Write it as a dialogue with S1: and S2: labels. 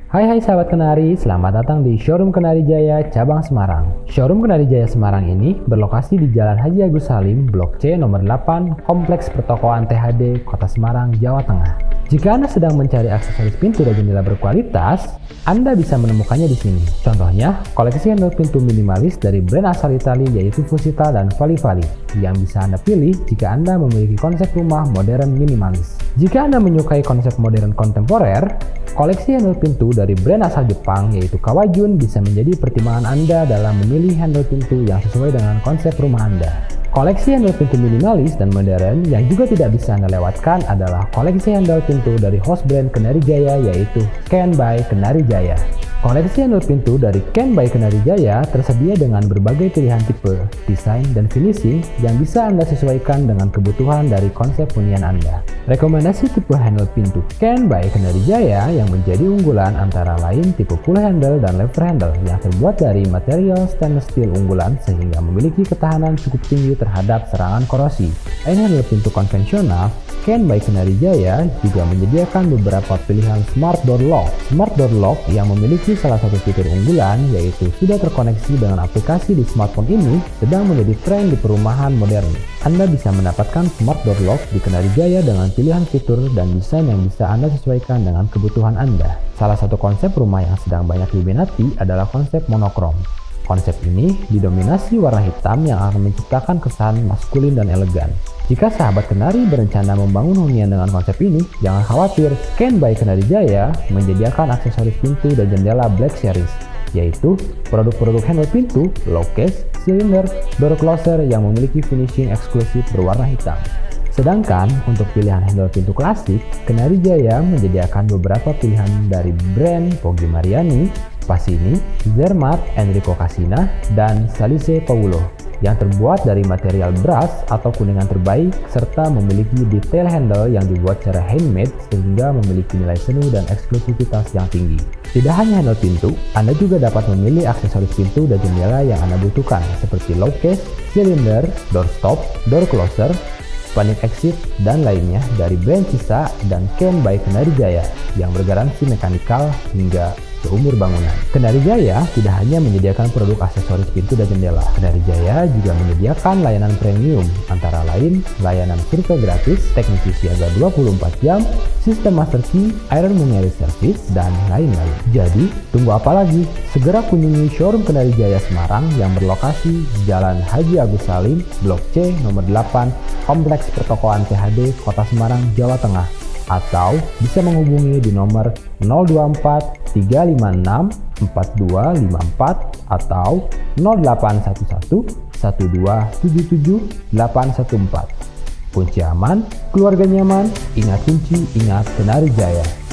S1: Hai sahabat Kenari, selamat datang di Showroom Kenari Jaya cabang Semarang. Showroom Kenari Jaya Semarang ini berlokasi di Jalan Haji Agus Salim, Blok C nomor 8, Kompleks Pertokoan THD, Kota Semarang, Jawa Tengah. Jika Anda sedang mencari aksesoris pintu dan jendela berkualitas, Anda bisa menemukannya di sini. Contohnya, koleksi handle pintu minimalis dari brand asal Italia yaitu Fusita dan Vali Vali yang bisa Anda pilih jika Anda memiliki konsep rumah modern minimalis. Jika Anda menyukai konsep modern kontemporer, koleksi handle pintu dari brand asal Jepang yaitu Kawajun bisa menjadi pertimbangan Anda dalam memilih handle pintu yang sesuai dengan konsep rumah Anda. Koleksi handle pintu minimalis dan modern yang juga tidak bisa Anda lewatkan adalah koleksi handle pintu dari host brand Kenari Jaya yaitu Ken by Kenari Jaya. Koleksi handle pintu dari Ken by Kenari Jaya tersedia dengan berbagai pilihan tipe, desain, dan finishing yang bisa Anda sesuaikan dengan kebutuhan dari konsep hunian Anda. Rekomendasi tipe handle pintu Ken by Kenari Jaya yang menjadi unggulan antara lain tipe pull handle dan lever handle yang terbuat dari material stainless steel unggulan sehingga memiliki ketahanan cukup tinggi terhadap serangan korosi. Selain handle pintu konvensional, Ken by Kenari Jaya juga menyediakan beberapa pilihan smart door lock. Smart door lock yang memiliki salah satu fitur unggulan yaitu sudah terkoneksi dengan aplikasi di smartphone ini sedang menjadi tren di perumahan modern. Anda bisa mendapatkan smart door lock di Kenari Jaya dengan pilihan fitur dan desain yang bisa Anda sesuaikan dengan kebutuhan Anda. Salah satu konsep rumah yang sedang banyak diminati adalah konsep monokrom. Konsep ini didominasi warna hitam yang akan menciptakan kesan maskulin dan elegan. Jika sahabat Kenari berencana membangun hunian dengan konsep ini, jangan khawatir, Ken by Kenari Jaya menyediakan aksesoris pintu dan jendela Black Series, yaitu produk-produk handle pintu, lock case, silinder, door closer yang memiliki finishing eksklusif berwarna hitam. Sedangkan untuk pilihan handle pintu klasik, Kenari Jaya menyediakan beberapa pilihan dari brand Poggio Mariani, Pasini, Zermatt, Enrico Cassina, dan Salise Paulo yang terbuat dari material brass atau kuningan terbaik serta memiliki detail handle yang dibuat secara handmade sehingga memiliki nilai seni dan eksklusivitas yang tinggi. Tidak hanya handle pintu, Anda juga dapat memilih aksesoris pintu dan jendela yang Anda butuhkan seperti lock case, silinder, door stop, door closer, panic exit, dan lainnya dari brand Cisa dan Ken by Kenari Jaya yang bergaransi mekanikal hingga seumur bangunan. Kenari Jaya tidak hanya menyediakan produk aksesoris pintu dan jendela. Kenari Jaya juga menyediakan layanan premium, antara lain layanan survei gratis, teknisi siaga 24 jam, sistem master key, iron money service, dan lain-lain. Jadi, tunggu apa lagi? Segera kunjungi showroom Kenari Jaya Semarang yang berlokasi Jalan Haji Agus Salim, Blok C nomor 8, Kompleks Pertokoan THD, Kota Semarang, Jawa Tengah. Atau bisa menghubungi di nomor 024 356 4254 atau 0811 1277 814. Kunci aman, keluarga nyaman, ingat kunci, ingat Kenari Jaya.